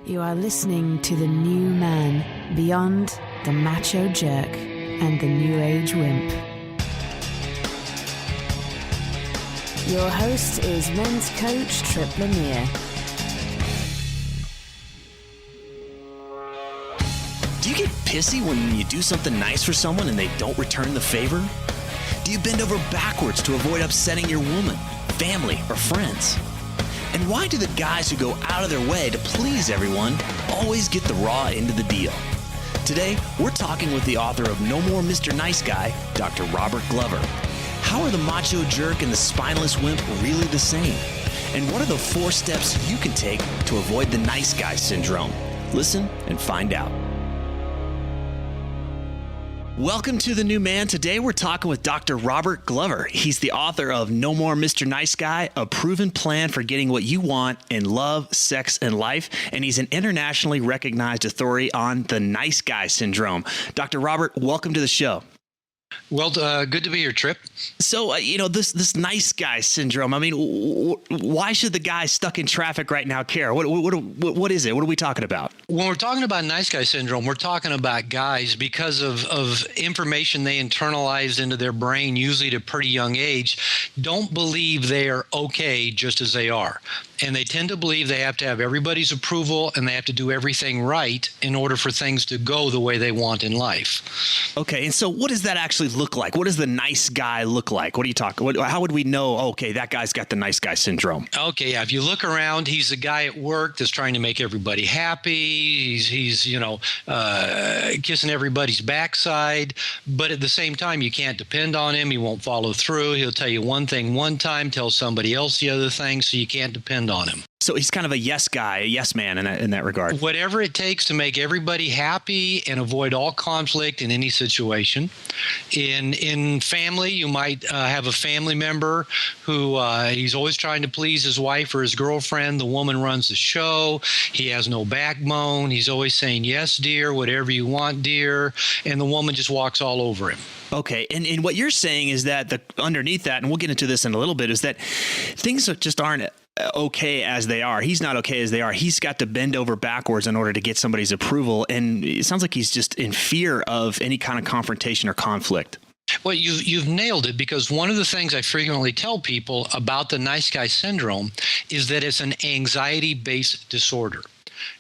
You are listening to the new man, beyond the macho jerk and the new age wimp. Your host is men's coach Tripp Lanier. Do you get pissy when you do something nice for someone and they don't return the favor? Do you bend over backwards to avoid upsetting your woman, family, or friends? And why do the guys who go out of their way to please everyone always get the raw end of the deal? Today, we're talking with the author of No More Mr. Nice Guy, Dr. Robert Glover. How are the macho jerk and the spineless wimp really the same? And what are the 4 steps you can take to avoid the nice guy syndrome? Listen and find out. Welcome to The New Man. Today we're talking with Dr. Robert Glover. He's the author of No More Mr. Nice Guy, a proven plan for getting what you want in love, sex, and life. And he's an internationally recognized authority on the nice guy syndrome. Dr. Robert, welcome to the show. Well, good to be here, Tripp. So, this nice guy syndrome, I mean, why should the guy stuck in traffic right now care? What is it? What are we talking about? When we're talking about nice guy syndrome, we're talking about guys because of information they internalize into their brain, usually at a pretty young age, don't believe they are okay just as they are. And they tend to believe they have to have everybody's approval and they have to do everything right in order for things to go the way they want in life. Okay, and so what does that actually look like? What does the nice guy look like? What are you talking? How would we know, okay, that guy's got the nice guy syndrome? Okay, yeah, if you look around, he's a guy at work that's trying to make everybody happy. He's kissing everybody's backside, but at the same time, you can't depend on him. He won't follow through. He'll tell you one thing one time, tell somebody else the other thing, so you can't depend on him. So he's kind of a yes guy, a yes man in that regard. Whatever it takes to make everybody happy and avoid all conflict in any situation. In family, you might have a family member who he's always trying to please his wife or his girlfriend. The woman runs the show. He has no backbone. He's always saying, yes, dear, whatever you want, dear. And the woman just walks all over him. Okay, and what you're saying is that underneath that, and we'll get into this in a little bit, is that things just aren't okay as they are. He's not okay as they are. He's got to bend over backwards in order to get somebody's approval, and it sounds like he's just in fear of any kind of confrontation or conflict. Well, you've nailed it, because one of the things I frequently tell people about the nice guy syndrome is that it's an anxiety-based disorder.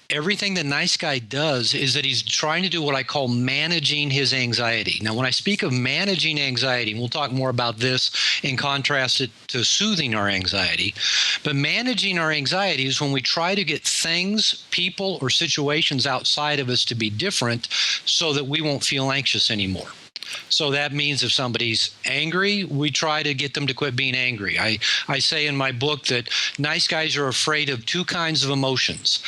Everything the nice guy does is that he's trying to do what I call managing his anxiety. Now, when I speak of managing anxiety, and we'll talk more about this in contrast to soothing our anxiety, but managing our anxiety is when we try to get things, people, or situations outside of us to be different so that we won't feel anxious anymore. So that means if somebody's angry, we try to get them to quit being angry. I say in my book that nice guys are afraid of 2 kinds of emotions,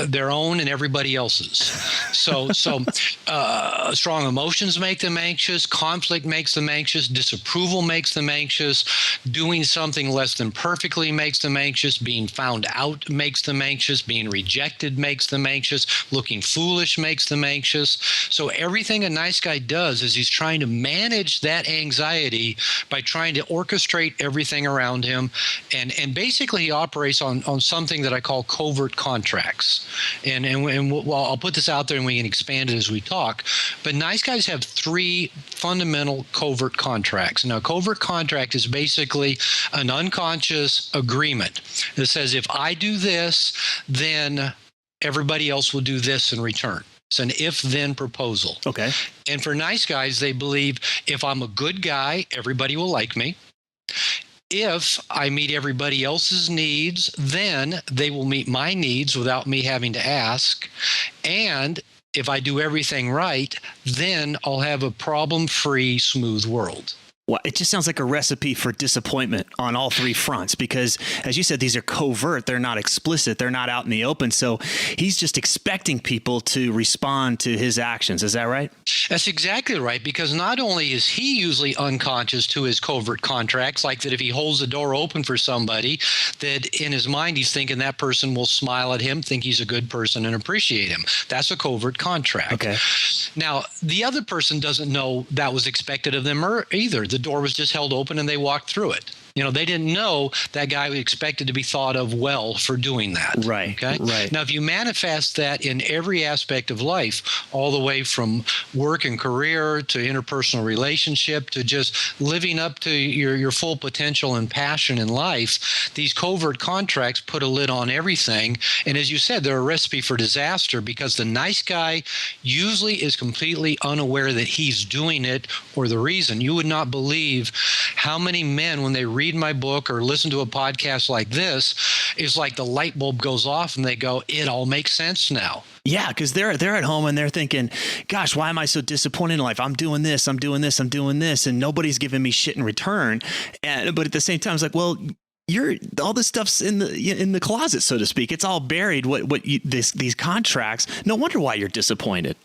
their own and everybody else's. So strong emotions make them anxious, conflict makes them anxious, disapproval makes them anxious, doing something less than perfectly makes them anxious, being found out makes them anxious, being rejected makes them anxious, looking foolish makes them anxious. So everything a nice guy does is he's trying to manage that anxiety by trying to orchestrate everything around him. And basically he operates on something that I call covert contracts. And I'll put this out there and we can expand it as we talk. But nice guys have 3 fundamental covert contracts. Now, a covert contract is basically an unconscious agreement that says if I do this, then everybody else will do this in return. It's an if-then proposal. Okay. And for nice guys, they believe if I'm a good guy, everybody will like me. If I meet everybody else's needs, then they will meet my needs without me having to ask. And if I do everything right, then I'll have a problem-free, smooth world. Well, it just sounds like a recipe for disappointment on all 3 fronts because, as you said, these are covert. They're not explicit. They're not out in the open. So he's just expecting people to respond to his actions. Is that right? That's exactly right, because not only is he usually unconscious to his covert contracts, like that if he holds the door open for somebody, that in his mind he's thinking that person will smile at him, think he's a good person, and appreciate him. That's a covert contract. Okay. Now, the other person doesn't know that was expected of them either. The door was just held open and they walked through it. They didn't know that guy was expected to be thought of well for doing that. Right. Okay. Right. Now, if you manifest that in every aspect of life, all the way from work and career to interpersonal relationship to just living up to your full potential and passion in life, these covert contracts put a lid on everything. And as you said, they're a recipe for disaster, because the nice guy usually is completely unaware that he's doing it or the reason. You would not believe how many men, when they read my book or listen to a podcast like this, is like the light bulb goes off and they go, it all makes sense now. Yeah, because they're at home and they're thinking, gosh, why am I so disappointed in life? I'm doing this, and nobody's giving me shit in return. But at the same time, it's like, well, all this stuff's in the closet, so to speak. It's all buried. These contracts. No wonder why you're disappointed.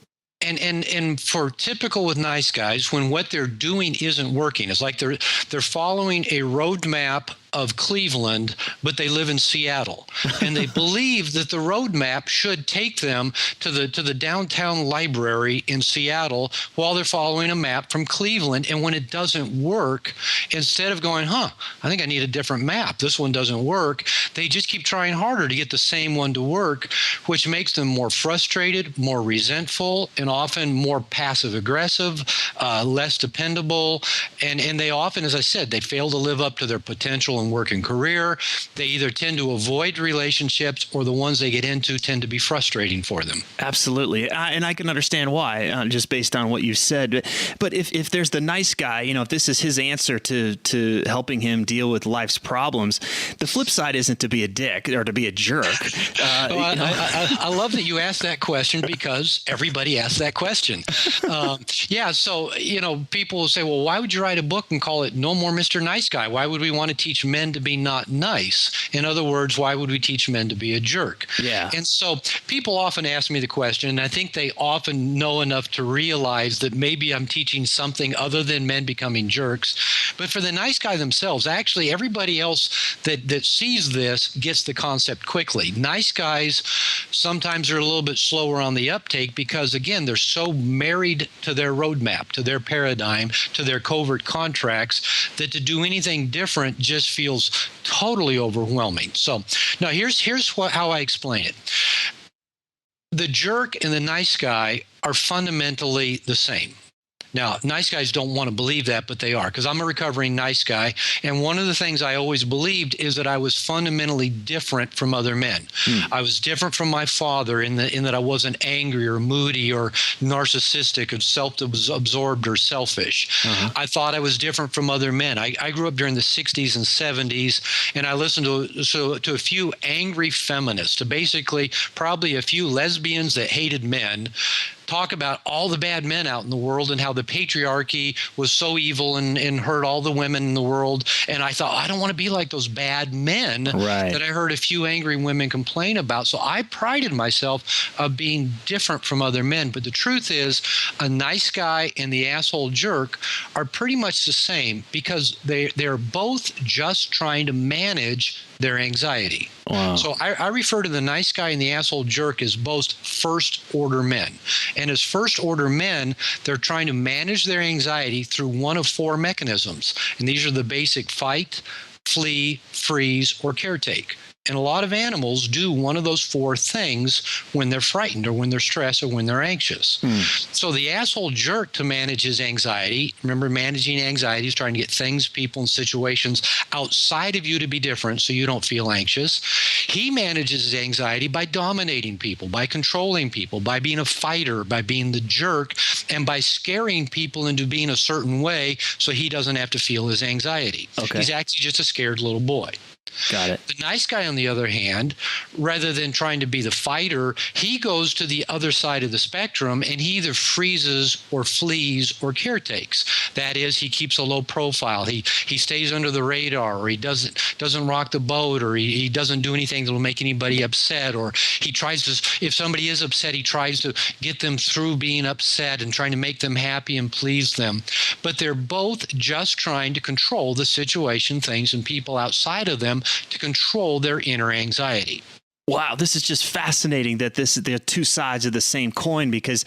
And for typical with nice guys, when what they're doing isn't working, it's like they're following a roadmap of Cleveland, but they live in Seattle, and they believe that the roadmap should take them to the downtown library in Seattle while they're following a map from Cleveland. And when it doesn't work, instead of going, I think I need a different map, this one doesn't work, they just keep trying harder to get the same one to work, which makes them more frustrated, more resentful, and often more passive aggressive, less dependable. And they often, as I said, they fail to live up to their potential and work and career. They either tend to avoid relationships, or the ones they get into tend to be frustrating for them. Absolutely. And I can understand why, just based on what you said. But if there's the nice guy, if this is his answer to helping him deal with life's problems, the flip side isn't to be a dick or to be a jerk. I love that you asked that question, because everybody asks that question. So, people will say, well, why would you write a book and call it No More Mr. Nice Guy? Why would we want to teach men to be not nice? In other words, why would we teach men to be a jerk? Yeah. And so people often ask me the question, and I think they often know enough to realize that maybe I'm teaching something other than men becoming jerks. But for the nice guy themselves, actually, everybody else that sees this gets the concept quickly. Nice guys sometimes are a little bit slower on the uptake, because, again, they're so married to their roadmap, to their paradigm, to their covert contracts, that to do anything different just feels totally overwhelming. So now here's how I explain it. The jerk and the nice guy are fundamentally the same. Now, nice guys don't want to believe that, but they are, because I'm a recovering nice guy. And one of the things I always believed is that I was fundamentally different from other men. I was different from my father in that I wasn't angry or moody or narcissistic or self-absorbed or selfish. I thought I was different from other men. I grew up during the 60s and 70s, and I listened to a few angry feminists, to basically probably a few lesbians that hated men, talk about all the bad men out in the world and how the patriarchy was so evil and hurt all the women in the world. And I thought, I don't want to be like those bad men that I heard a few angry women complain about. So I prided myself of being different from other men. But the truth is, a nice guy and the asshole jerk are pretty much the same, because they're both just trying to manage their anxiety. Wow. So I refer to the nice guy and the asshole jerk as both first order men. And as first order men, they're trying to manage their anxiety through one of four mechanisms. And these are the basic fight, flee, freeze, or caretake. And a lot of animals do one of those four things when they're frightened or when they're stressed or when they're anxious. So the asshole jerk, to manage his anxiety, remember, managing anxiety is trying to get things, people, and situations outside of you to be different so you don't feel anxious. He manages his anxiety by dominating people, by controlling people, by being a fighter, by being the jerk, and by scaring people into being a certain way so he doesn't have to feel his anxiety. Okay. He's actually just a scared little boy. Got it. The nice guy, on the other hand, rather than trying to be the fighter, he goes to the other side of the spectrum, and he either freezes or flees or caretakes. That is, he keeps a low profile. He stays under the radar, or he doesn't rock the boat, or he doesn't do anything that will make anybody upset, or he tries to, if somebody is upset, he tries to get them through being upset and trying to make them happy and please them. But they're both just trying to control the situation, things, and people outside of them to control their inner anxiety. Wow, this is just fascinating that they're two sides of the same coin, because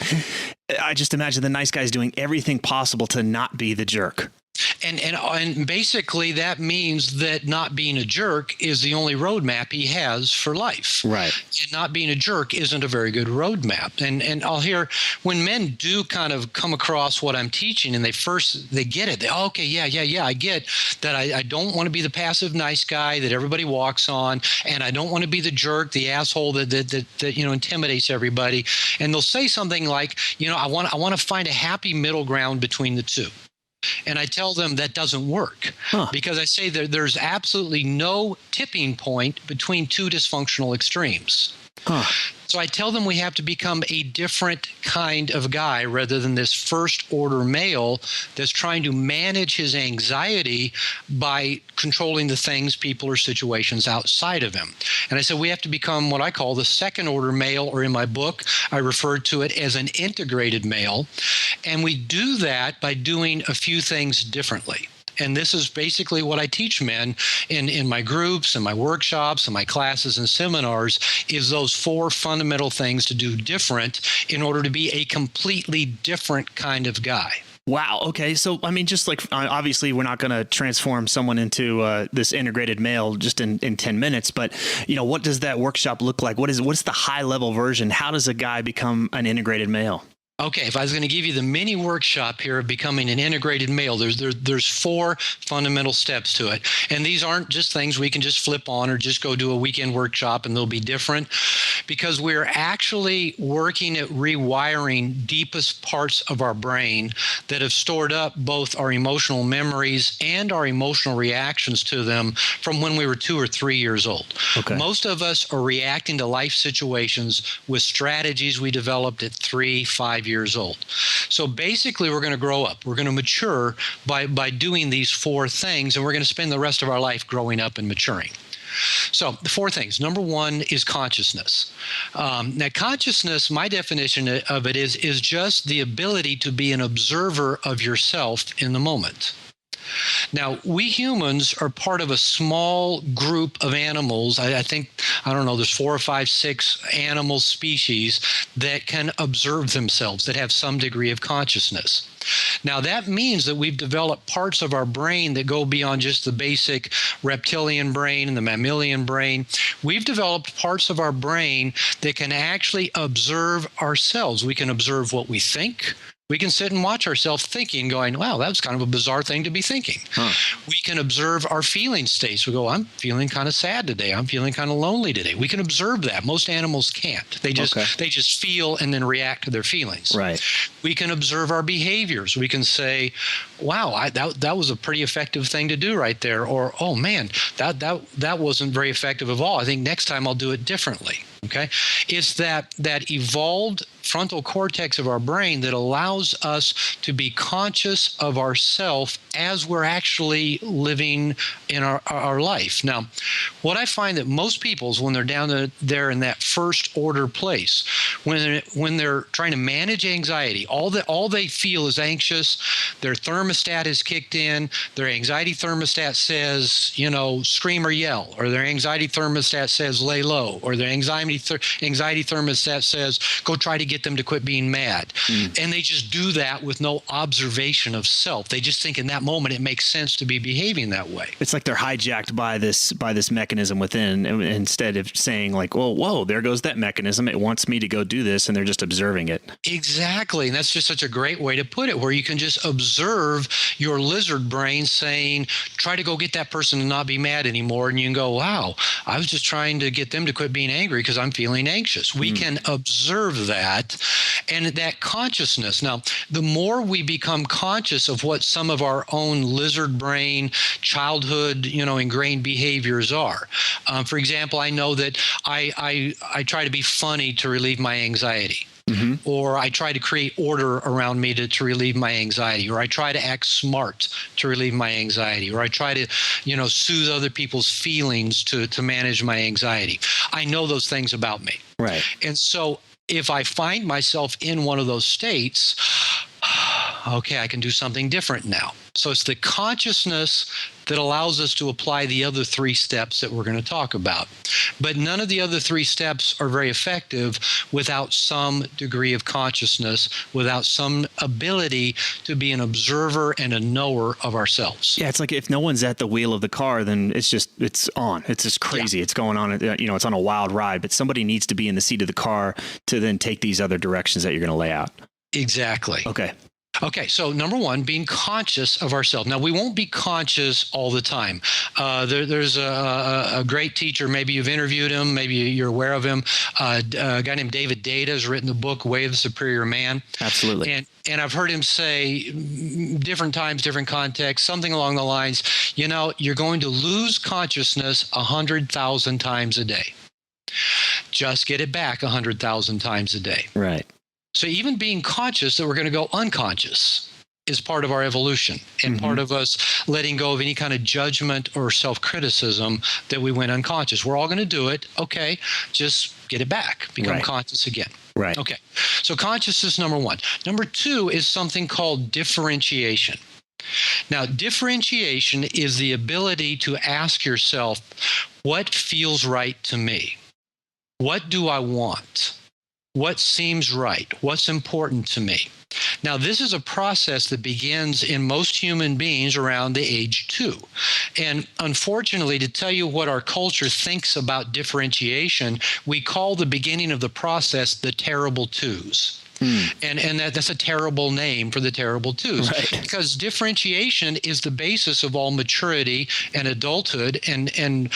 I just imagine the nice guy's doing everything possible to not be the jerk. And basically that means that not being a jerk is the only roadmap he has for life. Right. And not being a jerk isn't a very good roadmap. And I'll hear when men do kind of come across what I'm teaching and they get it. Okay, yeah, I get that. I don't want to be the passive nice guy that everybody walks on, and I don't want to be the jerk, the asshole that intimidates everybody. And they'll say something like, I want to find a happy middle ground between the two. And I tell them that doesn't work because I say there's absolutely no tipping point between two dysfunctional extremes. So I tell them we have to become a different kind of guy rather than this first order male that's trying to manage his anxiety by controlling the things, people, or situations outside of him. And I said we have to become what I call the second order male, or in my book, I refer to it as an integrated male. And we do that by doing a few things differently. And this is basically what I teach men in my groups and my workshops and my classes and seminars, is those four fundamental things to do different in order to be a completely different kind of guy. Wow. Okay. So, I mean, just like, obviously we're not going to transform someone into this integrated male just in 10 minutes, but what does that workshop look like? What's the high level version? How does a guy become an integrated male? Okay, if I was going to give you the mini workshop here of becoming an integrated male, there's four fundamental steps to it. And these aren't just things we can just flip on or just go do a weekend workshop and they'll be different, because we're actually working at rewiring deepest parts of our brain that have stored up both our emotional memories and our emotional reactions to them from when we were 2 or 3 years old. Okay. Most of us are reacting to life situations with strategies we developed at 3, 5 years old. So basically, we're going to grow up. We're going to mature by doing these four things, and we're going to spend the rest of our life growing up and maturing. So the four things. Number one is consciousness. Now, consciousness, my definition of it is just the ability to be an observer of yourself in the moment. Now, we humans are part of a small group of animals. I think, there's 4 or 5, 6 animal species that can observe themselves, that have some degree of consciousness. Now, that means that we've developed parts of our brain that go beyond just the basic reptilian brain and the mammalian brain. We've developed parts of our brain that can actually observe ourselves. We can observe what we think. We can sit and watch ourselves thinking, going, wow, that's kind of a bizarre thing to be thinking. We can observe our feeling states. We go, I'm feeling kind of sad today. I'm feeling kind of lonely today. We can observe that. Most animals can't. They just feel and then react to their feelings. Right. We can observe our behaviors. We can say, wow, that was a pretty effective thing to do right there. Or, oh man, that wasn't very effective at all. I think next time I'll do it differently. Okay. It's that evolved frontal cortex of our brain that allows us to be conscious of ourself as we're actually living in our life. Now, what I find that most people is when they're down there in that first order place, when they're trying to manage anxiety, all they feel is anxious. Their thermostat is kicked in. Their anxiety thermostat says, scream or yell, or their anxiety thermostat says lay low, or their anxiety thermostat says go try to get them to quit being mad. And they just do that with no observation of self. They just think in that moment it makes sense to be behaving that way. It's like they're hijacked by this mechanism within, instead of saying like, whoa, there goes that mechanism. It wants me to go do this, and they're just observing it. Exactly. And that's just such a great way to put it, where you can just observe your lizard brain saying, try to go get that person to not be mad anymore. And you can go, wow, I was just trying to get them to quit being angry because I'm feeling anxious. We can observe that. And that consciousness. Now, the more we become conscious of what some of our own lizard brain, childhood, ingrained behaviors are. For example, I know that I try to be funny to relieve my anxiety. Mm-hmm. Or I try to create order around me to relieve my anxiety, or I try to act smart to relieve my anxiety, or I try to, soothe other people's feelings to manage my anxiety. I know those things about me. Right. And so if I find myself in one of those states, okay, I can do something different now. So it's the consciousness that allows us to apply the other 3 steps that we're going to talk about. But none of the other 3 steps are very effective without some degree of consciousness, without some ability to be an observer and a knower of ourselves. Yeah, it's like if no one's at the wheel of the car, then it's on. It's just crazy. Yeah. It's going on. It's on a wild ride. But somebody needs to be in the seat of the car to then take these other directions that you're going to lay out. Exactly. Okay, so number 1, being conscious of ourselves. Now, we won't be conscious all the time. There's a great teacher, maybe you've interviewed him, maybe you're aware of him. A guy named David Data has written the book, Way of the Superior Man. Absolutely. And I've heard him say different times, different contexts, something along the lines, you're going to lose consciousness 100,000 times a day. Just get it back 100,000 times a day. Right. So even being conscious that we're going to go unconscious is part of our evolution and part of us letting go of any kind of judgment or self-criticism that we went unconscious. We're all going to do it. Okay, just get it back. Become conscious again. Right. Okay, so consciousness is number 1. Number 2 is something called differentiation. Now, differentiation is the ability to ask yourself, what feels right to me? What do I want? What seems right? What's important to me? Now, this is a process that begins in most human beings around the age 2. And unfortunately, to tell you what our culture thinks about differentiation, we call the beginning of the process the terrible twos. And that's a terrible name for the terrible twos, because differentiation is the basis of all maturity and adulthood and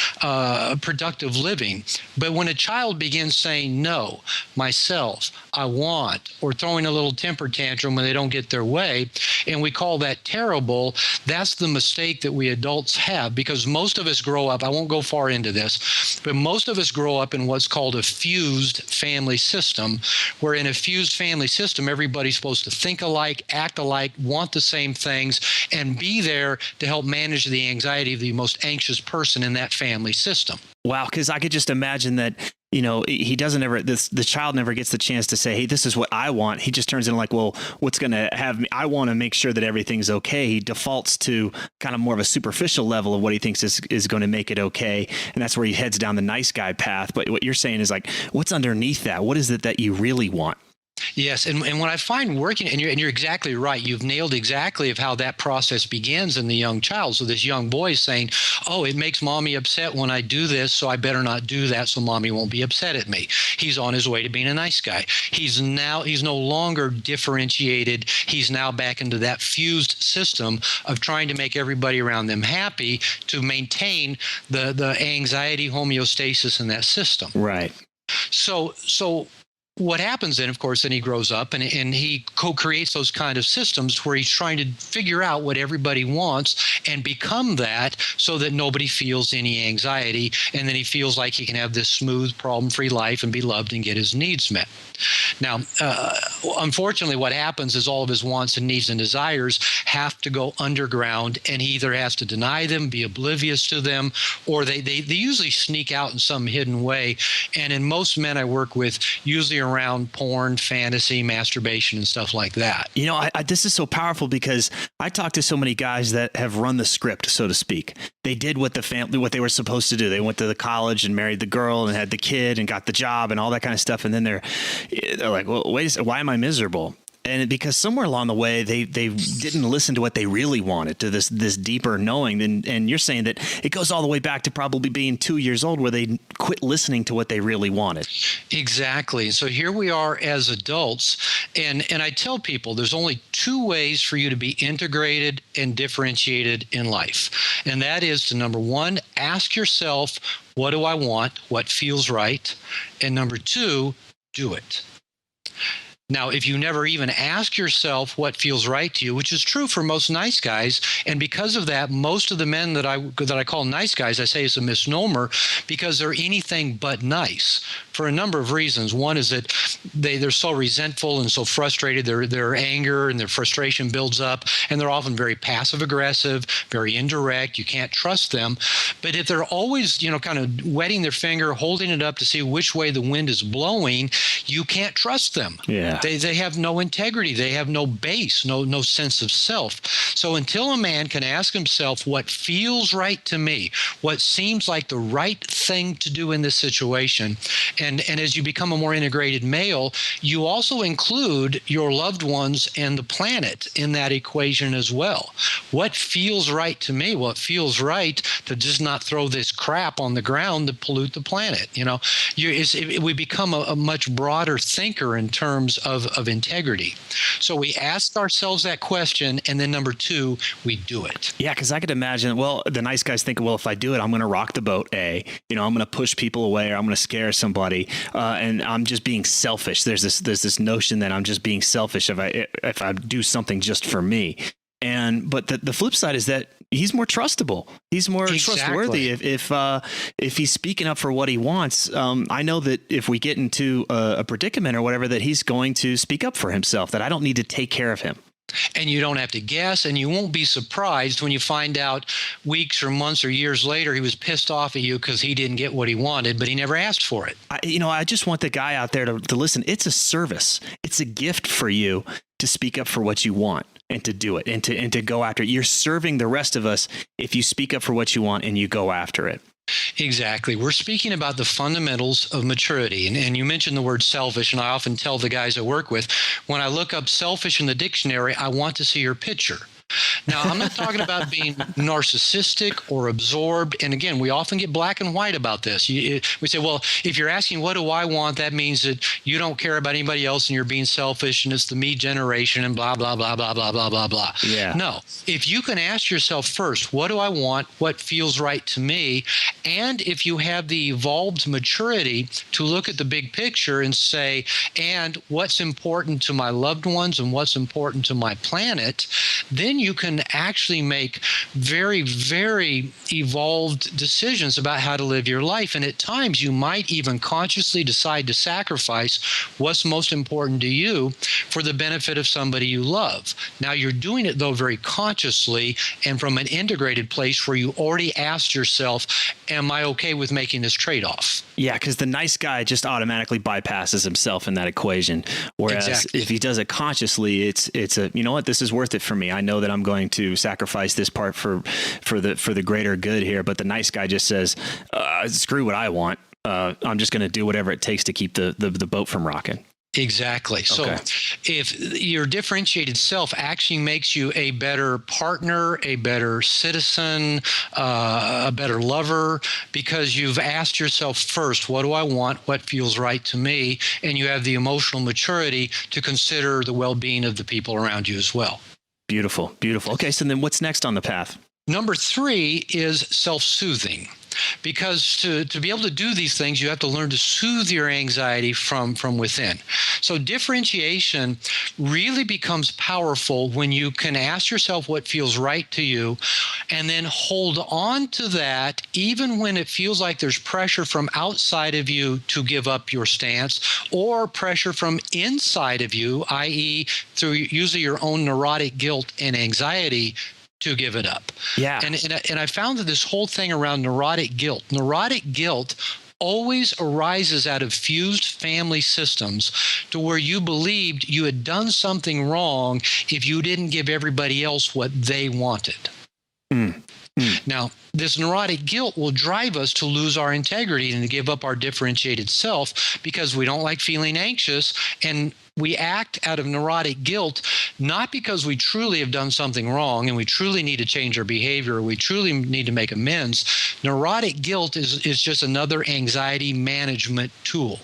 productive living. But when a child begins saying no, myself, I want, or throwing a little temper tantrum when they don't get their way, and we call that terrible, that's the mistake that we adults have, because most of us grow up, I won't go far into this, but most of us grow up in what's called a fused family system, where in a fused family system, everybody's supposed to think alike, act alike, want the same things, and be there to help manage the anxiety of the most anxious person in that family system. Wow, because I could just imagine that, he doesn't the child never gets the chance to say, hey, this is what I want. He just turns in like, well, what's going to have me? I want to make sure that everything's okay. He defaults to kind of more of a superficial level of what he thinks is going to make it okay. And that's where he heads down the nice guy path. But what you're saying is like, what's underneath that? What is it that you really want? Yes, and what I find working, and you're exactly right. You've nailed exactly of how that process begins in the young child. So this young boy is saying, oh, it makes mommy upset when I do this, so I better not do that so mommy won't be upset at me. He's on his way to being a nice guy. He's no longer differentiated. He's now back into that fused system of trying to make everybody around them happy to maintain the anxiety homeostasis in that system. Right. So what happens then, of course, then he grows up and he co-creates those kind of systems where he's trying to figure out what everybody wants and become that so that nobody feels any anxiety. And then he feels like he can have this smooth, problem-free life and be loved and get his needs met. Now, unfortunately, what happens is all of his wants and needs and desires have to go underground, and he either has to deny them, be oblivious to them, or they usually sneak out in some hidden way. And in most men I work with, usually around porn, fantasy, masturbation, and stuff like that. This is so powerful because I talk to so many guys that have run the script, so to speak. They did what what they were supposed to do. They went to the college and married the girl and had the kid and got the job and all that kind of stuff. And then they're like, well, wait a second, why am I miserable? And because somewhere along the way, they didn't listen to what they really wanted, to this deeper knowing. And you're saying that it goes all the way back to probably being 2 years old, where they quit listening to what they really wanted. Exactly. So here we are as adults. And I tell people there's only 2 ways for you to be integrated and differentiated in life. And that is to, number 1, ask yourself, what do I want? What feels right? And number 2, do it. Now, if you never even ask yourself what feels right to you, which is true for most nice guys, and because of that, most of the men that I call nice guys, I say it's a misnomer, because they're anything but nice for a number of reasons. One is that they're so resentful and so frustrated, their anger and their frustration builds up, and they're often very passive aggressive, very indirect. You can't trust them. But if they're always, kind of wetting their finger, holding it up to see which way the wind is blowing, you can't trust them. Yeah. They have no integrity. They have no base, no sense of self. So until a man can ask himself what feels right to me, what seems like the right thing to do in this situation, and as you become a more integrated male, you also include your loved ones and the planet in that equation as well. What feels right to me? Well, it feels right to just not throw this crap on the ground to pollute the planet. We become a much broader thinker in terms of integrity. So we ask ourselves that question, and then number two, we do it. Yeah, because I could imagine, well, the nice guy's thinking, well, if I do it, I'm going to rock the boat, I'm going to push people away, or I'm going to scare somebody, and I'm just being selfish. There's this notion that I'm just being selfish if I do something just for me. But the flip side is that he's more trustable. He's more trustworthy if he's speaking up for what he wants. I know that if we get into a predicament or whatever, that he's going to speak up for himself, that I don't need to take care of him. And you don't have to guess, and you won't be surprised when you find out weeks or months or years later he was pissed off at you because he didn't get what he wanted, but he never asked for it. I just want the guy out there to listen. It's a service. It's a gift for you to speak up for what you want and to do it and to go after it. You're serving the rest of us if you speak up for what you want and you go after it. Exactly. We're speaking about the fundamentals of maturity. And you mentioned the word selfish, and I often tell the guys I work with, when I look up selfish in the dictionary, I want to see your picture. Now, I'm not talking about being narcissistic or absorbed. And again, we often get black and white about this. We say, well, if you're asking, what do I want? That means that you don't care about anybody else and you're being selfish and it's the me generation and blah, blah, blah, blah, blah, blah, blah, blah. Yeah. No, if you can ask yourself first, what do I want? What feels right to me? And if you have the evolved maturity to look at the big picture and say, and what's important to my loved ones and what's important to my planet, then you can actually make very, very evolved decisions about how to live your life. And at times you might even consciously decide to sacrifice what's most important to you for the benefit of somebody you love. Now you're doing it though very consciously and from an integrated place where you already asked yourself, am I okay with making this trade-off? Yeah, because the nice guy just automatically bypasses himself in that equation. Whereas if he does it consciously, it's a, you know what, this is worth it for me. I know that I'm going to sacrifice this part for the greater good here. But the nice guy just says, screw what I want. I'm just going to do whatever it takes to keep the boat from rocking. Exactly. So if your differentiated self actually makes you a better partner, a better citizen, a better lover, because you've asked yourself first, what do I want? What feels right to me? And you have the emotional maturity to consider the well-being of the people around you as well. Beautiful. Beautiful. Okay. So then what's next on the path? Number 3 is self-soothing. Because to be able to do these things, you have to learn to soothe your anxiety from within. So differentiation really becomes powerful when you can ask yourself what feels right to you and then hold on to that even when it feels like there's pressure from outside of you to give up your stance or pressure from inside of you, i.e. through usually your own neurotic guilt and anxiety to give it up. Yeah. And I found that this whole thing around neurotic guilt always arises out of fused family systems to where you believed you had done something wrong if you didn't give everybody else what they wanted. Now, this neurotic guilt will drive us to lose our integrity and to give up our differentiated self because we don't like feeling anxious, and we act out of neurotic guilt, not because we truly have done something wrong and we truly need to change our behavior, or we truly need to make amends. Neurotic guilt is just another anxiety management tool.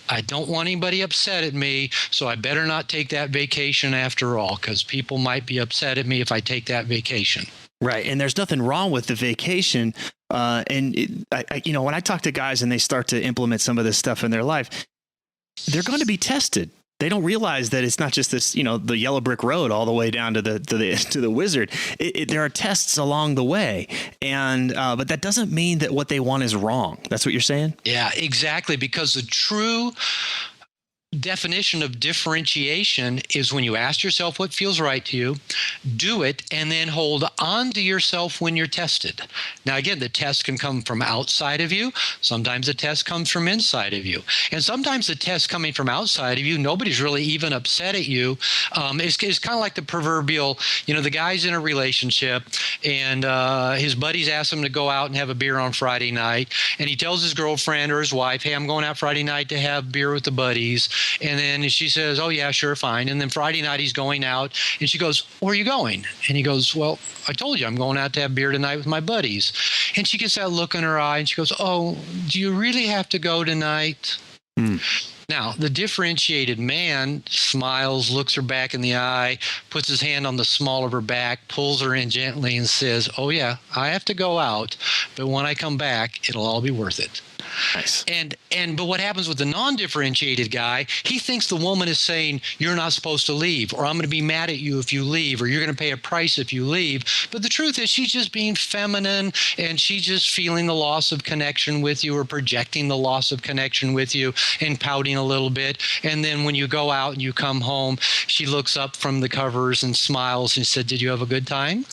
I don't want anybody upset at me, so I better not take that vacation after all, because people might be upset at me if I take that vacation. Right. And there's nothing wrong with the vacation. When I talk to guys and they start to implement some of this stuff in their life, they're going to be tested. They don't realize that it's not just this, the yellow brick road all the way down to the wizard. There are tests along the way, and but that doesn't mean that what they want is wrong. That's what you're saying? Yeah, exactly. Because the true definition of differentiation is when you ask yourself what feels right to you, do it, and then hold on to yourself when you're tested. Now, again, the test can come from outside of you. Sometimes the test comes from inside of you. And sometimes the test coming from outside of you, nobody's really even upset at you. It's kind of like the proverbial, the guy's in a relationship and his buddies ask him to go out and have a beer on Friday night. And he tells his girlfriend or his wife, hey, I'm going out Friday night to have beer with the buddies. And then she says, oh, yeah, sure, fine. And then Friday night he's going out and she goes, where are you going? And he goes, well, I told you I'm going out to have beer tonight with my buddies. And she gets that look in her eye and she goes, oh, do you really have to go tonight? Now, the differentiated man smiles, looks her back in the eye, puts his hand on the small of her back, pulls her in gently and says, oh, yeah, I have to go out, but when I come back, it'll all be worth it. Nice. But what happens with the non-differentiated guy, he thinks the woman is saying, you're not supposed to leave, or I'm going to be mad at you if you leave, or you're going to pay a price if you leave. But the truth is she's just being feminine, and she's just feeling the loss of connection with you, or projecting the loss of connection with you and pouting a little bit. And then when you go out and you come home, she looks up from the covers and smiles and said, did you have a good time?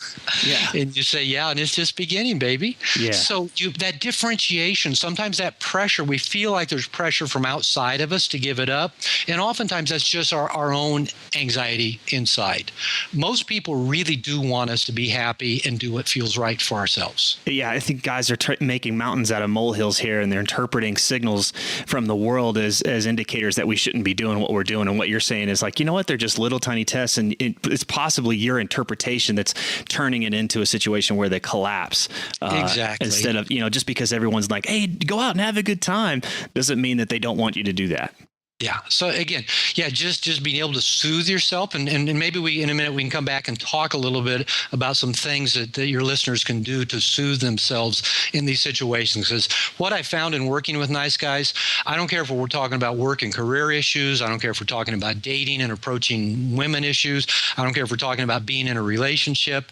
Yeah. And you say, yeah, and it's just beginning, baby. Yeah. So that differentiation, sometimes that pressure, we feel like there's pressure from outside of us to give it up. And oftentimes that's just our own anxiety inside. Most people really do want us to be happy and do what feels right for ourselves. Yeah, I think guys are making mountains out of molehills here, and they're interpreting signals from the world as indicators that we shouldn't be doing what we're doing. And what you're saying is like, you know what? They're just little tiny tests, and it's possibly your interpretation that's turning it into a situation where they collapse. Exactly. Instead of, just because everyone's like, hey, go out and have a good time, doesn't mean that they don't want you to do that. Yeah. So again, just being able to soothe yourself, and maybe in a minute we can come back and talk a little bit about some things that your listeners can do to soothe themselves in these situations. Because what I found in working with nice guys, I don't care if we're talking about work and career issues. I don't care if we're talking about dating and approaching women issues. I don't care if we're talking about being in a relationship.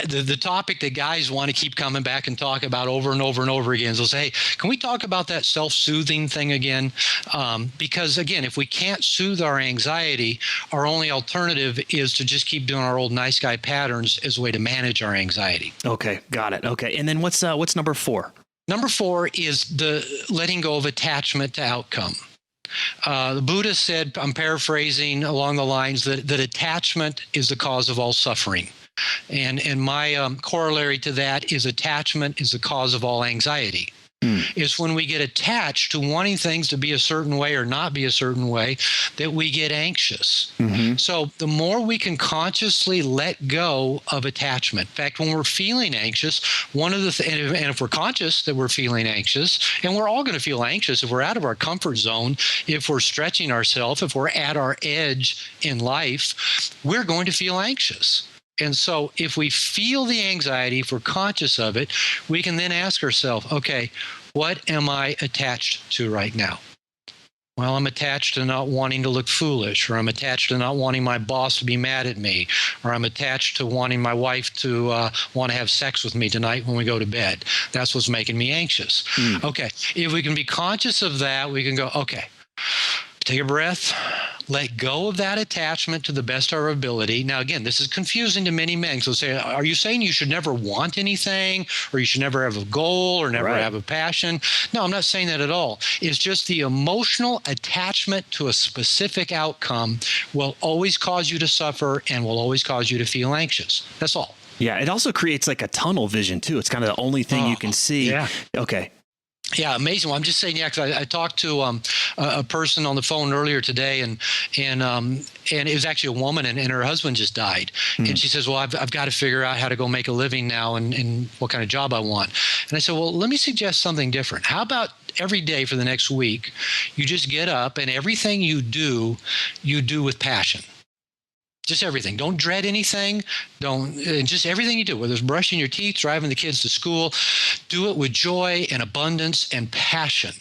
The topic that guys want to keep coming back and talk about over and over and over again is they'll say, hey, can we talk about that self-soothing thing again? Because again, if we can't soothe our anxiety, our only alternative is to just keep doing our old nice guy patterns as a way to manage our anxiety. Okay, got it. Okay, and then what's number 4? Number 4 is the letting go of attachment to outcome. The Buddha said, I'm paraphrasing along the lines that attachment is the cause of all suffering. And my corollary to that is attachment is the cause of all anxiety. It's when we get attached to wanting things to be a certain way or not be a certain way that we get anxious. Mm-hmm. So the more we can consciously let go of attachment. In fact, when we're feeling anxious, one of the and if we're conscious that we're feeling anxious, and we're all going to feel anxious if we're out of our comfort zone, if we're stretching ourselves, if we're at our edge in life, we're going to feel anxious. And so if we feel the anxiety, if we're conscious of it, we can then ask ourselves, okay, what am I attached to right now? Well, I'm attached to not wanting to look foolish, or I'm attached to not wanting my boss to be mad at me, or I'm attached to wanting my wife to want to have sex with me tonight when we go to bed. That's what's making me anxious. Okay, if we can be conscious of that, we can go, okay, take a breath, let go of that attachment to the best of our ability. Now, again, this is confusing to many men. So say, are you saying you should never want anything, or you should never have a goal, or never have a passion? No, I'm not saying that at all. It's just the emotional attachment to a specific outcome will always cause you to suffer and will always cause you to feel anxious. That's all. Yeah, it also creates like a tunnel vision too. It's kind of the only thing you can see. Yeah. Okay. Yeah, amazing. Well, I'm just saying, because I talked to a person on the phone earlier today, and it was actually a woman, and her husband just died. And she says, well, I've got to figure out how to go make a living now and what kind of job I want. And I said, well, let me suggest something different. How about every day for the next week, you just get up and everything you do with passion. Just everything. Don't dread anything. Just everything you do, whether it's brushing your teeth, driving the kids to school, do it with joy and abundance and passion.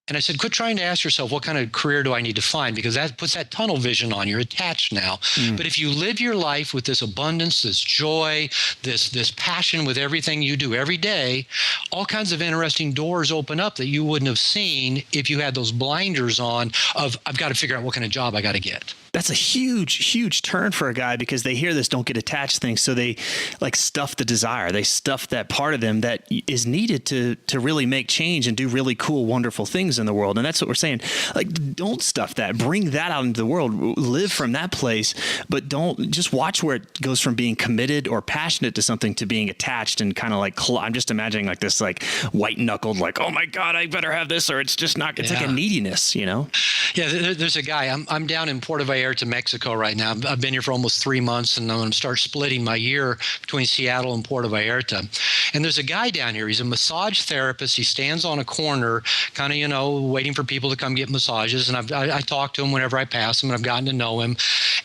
And I said, quit trying to ask yourself, what kind of career do I need to find? Because that puts that tunnel vision on. You're attached now. But if you live your life with this abundance, this joy, this passion with everything you do every day, all kinds of interesting doors open up that you wouldn't have seen if you had those blinders on of, I've got to figure out what kind of job I got to get. That's a huge, huge turn for a guy, because they hear this don't get attached thing. So they like stuff the desire. They stuff that part of them that is needed to really make change and do really cool, wonderful things in the world. And that's what we're saying. Like, don't stuff that. Bring that out into the world. Live from that place, but don't just watch where it goes from being committed or passionate to something to being attached and kind of like, I'm just imagining like this, like white knuckled, like, oh my God, I better have this, or it's just not, it's like a neediness, you know? Yeah, there's a guy, I'm down in Puerto Vallarta to Mexico right now. I've been here for almost 3 months, and I'm going to start splitting my year between Seattle and Puerto Vallarta. And there's a guy down here. He's a massage therapist. He stands on a corner, kind of, waiting for people to come get massages. And I talk to him whenever I pass him, and I've gotten to know him.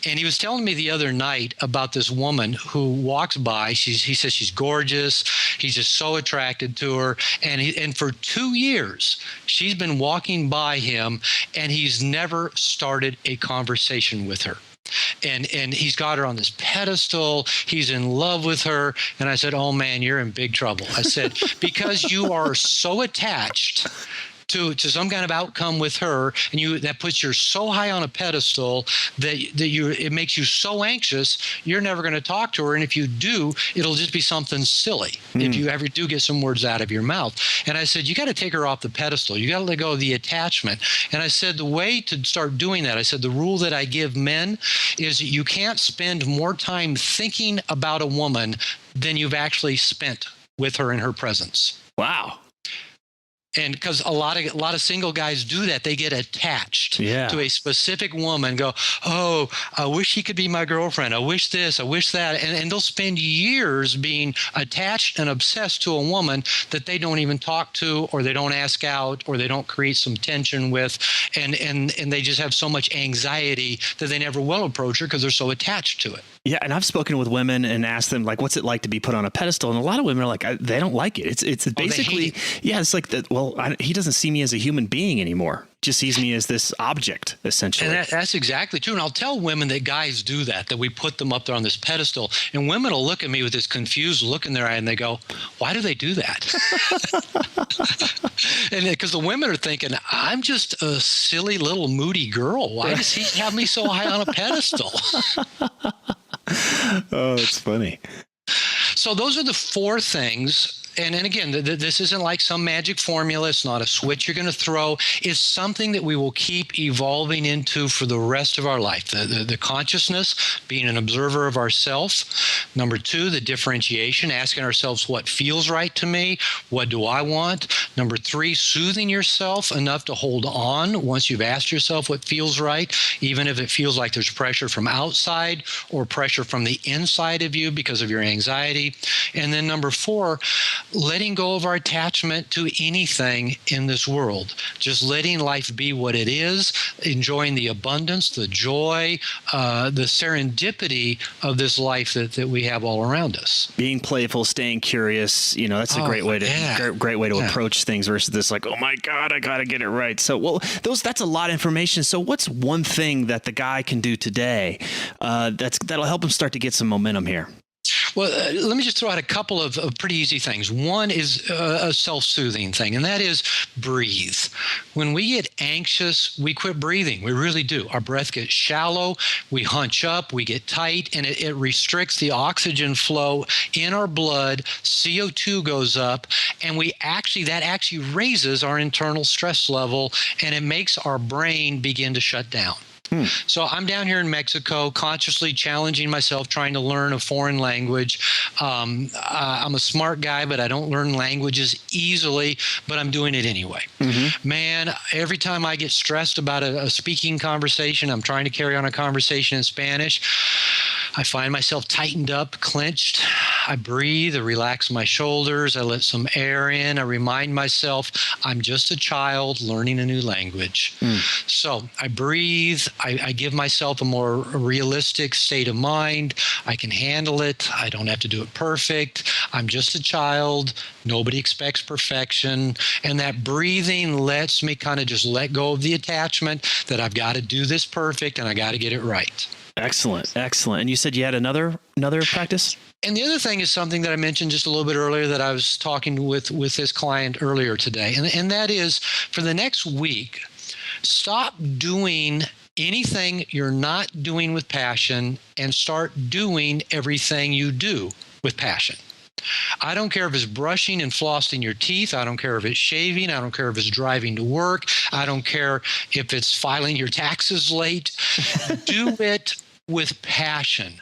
And he was telling me the other night about this woman who walks by. He says she's gorgeous. He's just so attracted to her. And for 2 years, she's been walking by him, and he's never started a conversation with her. And he's got her on this pedestal. He's in love with her. And I said, oh man, you're in big trouble. I said, because you are so attached to some kind of outcome with her, and that puts you so high on a pedestal that it makes you so anxious, you're never going to talk to her. And if you do, it'll just be something silly if you ever do get some words out of your mouth. And I said, you got to take her off the pedestal. You got to let go of the attachment. And I said, the way to start doing that, I said, the rule that I give men is you can't spend more time thinking about a woman than you've actually spent with her in her presence. Wow. And because a lot of single guys do that, they get attached to a specific woman. Go, oh, I wish he could be my girlfriend. I wish this, I wish that, and they'll spend years being attached and obsessed to a woman that they don't even talk to, or they don't ask out, or they don't create some tension with, and they just have so much anxiety that they never will approach her because they're so attached to it. Yeah, and I've spoken with women and asked them, like, what's it like to be put on a pedestal? And a lot of women are like, they don't like it. It's basically, it's like that. Well, he doesn't see me as a human being anymore. Just sees me as this object, essentially. And that's exactly true. And I'll tell women that guys do that we put them up there on this pedestal. And women will look at me with this confused look in their eye, and they go, why do they do that? And because the women are thinking, I'm just a silly little moody girl. Why does he have me so high on a pedestal? Oh, it's funny. So those are the 4 things. And again, this isn't like some magic formula. It's not a switch you're going to throw. It's something that we will keep evolving into for the rest of our life. The consciousness, being an observer of ourself. Number 2, the differentiation, asking ourselves what feels right to me. What do I want? Number 3, soothing yourself enough to hold on once you've asked yourself what feels right, even if it feels like there's pressure from outside or pressure from the inside of you because of your anxiety. And then number 4, letting go of our attachment to anything in this world. Just letting life be what it is, enjoying the abundance, the joy, the serendipity of this life that we have all around us. Being playful, staying curious, that's a great way to approach things versus this like, oh my God, I got to get it right. So, that's a lot of information. So what's one thing that the guy can do today that'll help him start to get some momentum here? Well, let me just throw out a couple of pretty easy things. One is a self-soothing thing, and that is breathe. When we get anxious, we quit breathing. We really do. Our breath gets shallow, we hunch up, we get tight, and it restricts the oxygen flow in our blood. CO2 goes up, and that actually raises our internal stress level, and it makes our brain begin to shut down. So I'm down here in Mexico, consciously challenging myself, trying to learn a foreign language. I'm a smart guy, but I don't learn languages easily, but I'm doing it anyway. Mm-hmm. Man, every time I get stressed about a speaking conversation, I'm trying to carry on a conversation in Spanish, I find myself tightened up, clenched. I breathe, I relax my shoulders, I let some air in, I remind myself I'm just a child learning a new language. So I breathe, I give myself a more realistic state of mind. I can handle it. I don't have to do it perfect. I'm just a child. Nobody expects perfection. And that breathing lets me kind of just let go of the attachment that I've got to do this perfect and I got to get it right. Excellent. And you said you had another practice? And the other thing is something that I mentioned just a little bit earlier that I was talking with this client earlier today. And that is, for the next week, stop doing anything you're not doing with passion and start doing everything you do with passion. I don't care if it's brushing and flossing your teeth. I don't care if it's shaving. I don't care if it's driving to work. I don't care if it's filing your taxes late. Do it with passion.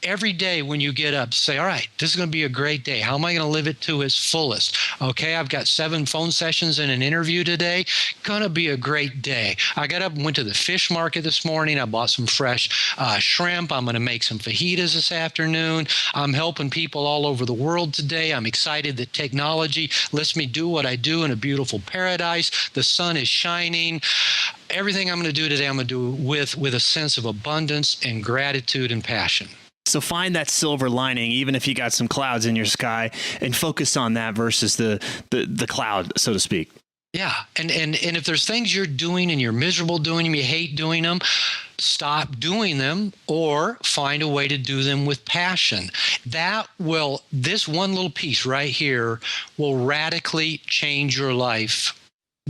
Every day when you get up, say, all right, this is going to be a great day. How am I going to live it to its fullest? Okay, I've got 7 phone sessions and an interview today. Going to be a great day. I got up and went to the fish market this morning. I bought some fresh shrimp. I'm going to make some fajitas this afternoon. I'm helping people all over the world today. I'm excited that technology lets me do what I do in a beautiful paradise. The sun is shining. Everything I'm going to do today, I'm going to do with a sense of abundance and gratitude and passion. So find that silver lining, even if you got some clouds in your sky, and focus on that versus the cloud, so to speak. Yeah. And if there's things you're doing and you're miserable doing them, you hate doing them, stop doing them or find a way to do them with passion. This one little piece right here will radically change your life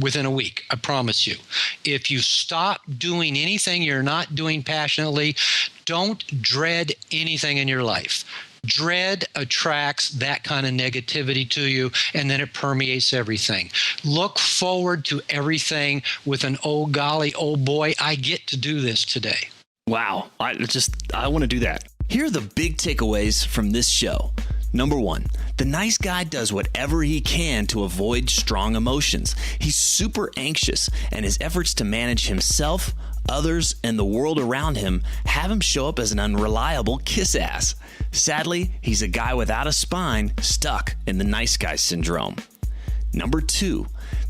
within a week, I promise you. If you stop doing anything you're not doing passionately, don't dread anything in your life. Dread attracts that kind of negativity to you, and then it permeates everything. Look forward to everything with an, oh golly, oh boy, I get to do this today. Wow. I want to do that. Here are the big takeaways from this show. Number 1, the nice guy does whatever he can to avoid strong emotions. He's super anxious, and his efforts to manage himself, others, and the world around him have him show up as an unreliable kiss ass. Sadly, he's a guy without a spine stuck in the nice guy syndrome. Number 2,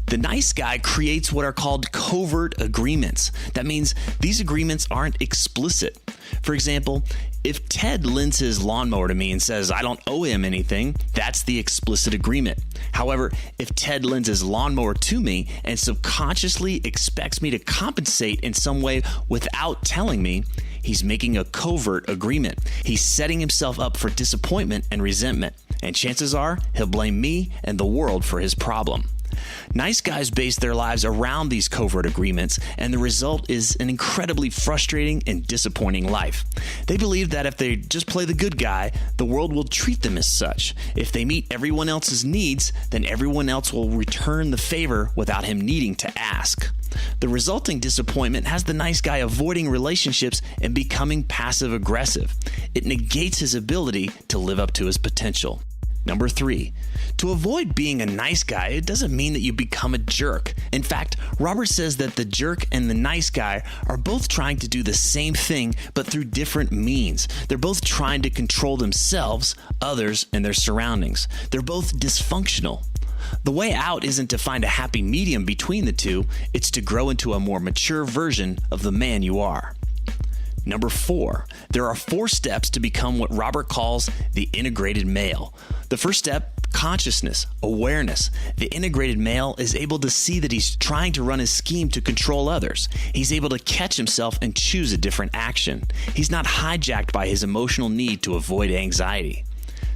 the nice guy creates what are called covert agreements. That means these agreements aren't explicit. For example, if Ted lends his lawnmower to me and says I don't owe him anything, that's the explicit agreement. However, if Ted lends his lawnmower to me and subconsciously expects me to compensate in some way without telling me, he's making a covert agreement. He's setting himself up for disappointment and resentment, and chances are he'll blame me and the world for his problem. Nice guys base their lives around these covert agreements, and the result is an incredibly frustrating and disappointing life. They believe that if they just play the good guy, the world will treat them as such. If they meet everyone else's needs, then everyone else will return the favor without him needing to ask. The resulting disappointment has the nice guy avoiding relationships and becoming passive-aggressive. It negates his ability to live up to his potential. Number 3, to avoid being a nice guy, it doesn't mean that you become a jerk. In fact, Robert says that the jerk and the nice guy are both trying to do the same thing, but through different means. They're both trying to control themselves, others, and their surroundings. They're both dysfunctional. The way out isn't to find a happy medium between the two, it's to grow into a more mature version of the man you are. Number 4, there are 4 steps to become what Robert calls the integrated male. The first step, consciousness, awareness. The integrated male is able to see that he's trying to run his scheme to control others. He's able to catch himself and choose a different action. He's not hijacked by his emotional need to avoid anxiety.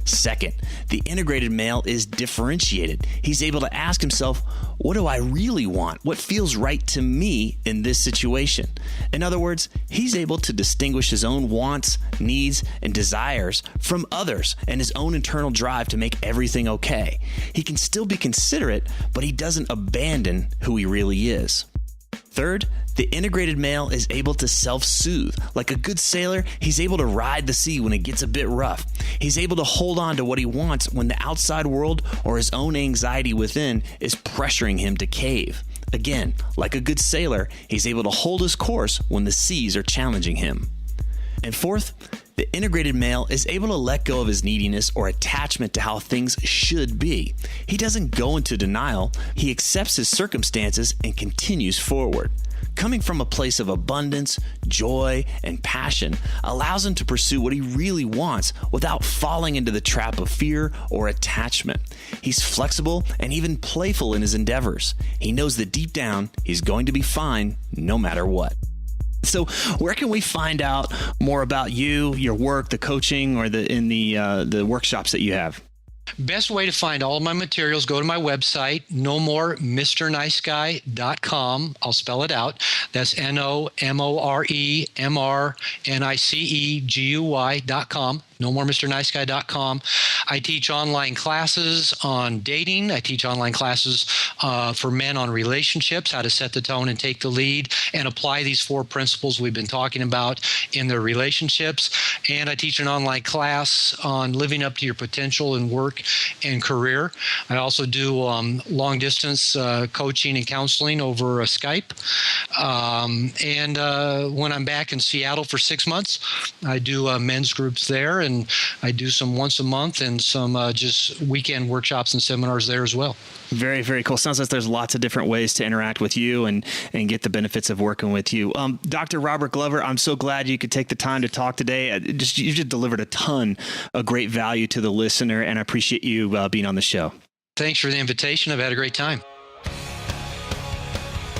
Second, the integrated male is differentiated. He's able to ask himself, what do I really want? What feels right to me in this situation? In other words, he's able to distinguish his own wants, needs, and desires from others and his own internal drive to make everything okay. He can still be considerate, but he doesn't abandon who he really is. Third, the integrated male is able to self-soothe. Like a good sailor, he's able to ride the sea when it gets a bit rough. He's able to hold on to what he wants when the outside world or his own anxiety within is pressuring him to cave. Again, like a good sailor, he's able to hold his course when the seas are challenging him. And fourth, the integrated male is able to let go of his neediness or attachment to how things should be. He doesn't go into denial. He accepts his circumstances and continues forward. Coming from a place of abundance, joy, and passion allows him to pursue what he really wants without falling into the trap of fear or attachment. He's flexible and even playful in his endeavors. He knows that deep down, he's going to be fine no matter what. So where can we find out more about you, your work, the coaching, or the workshops that you have? Best way to find all of my materials, go to my website, nomoremrniceguy.com. I'll spell it out. That's nomoremrnicegui.com. nomoremrniceguy.com. I teach online classes on dating. I teach online classes for men on relationships, how to set the tone and take the lead and apply these 4 principles we've been talking about in their relationships. And I teach an online class on living up to your potential in work and career. I also do long distance coaching and counseling over Skype. And when I'm back in Seattle for 6 months, I do men's groups there, and I do some once a month and some just weekend workshops and seminars there as well. Very, very cool. Sounds like there's lots of different ways to interact with you and get the benefits of working with you. Dr. Robert Glover, I'm so glad you could take the time to talk today. You just delivered a ton of great value to the listener, and I appreciate you being on the show. Thanks for the invitation. I've had a great time.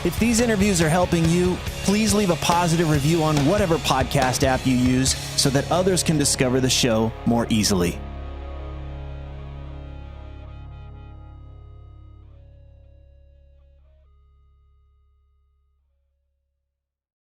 If these interviews are helping you, please leave a positive review on whatever podcast app you use so that others can discover the show more easily.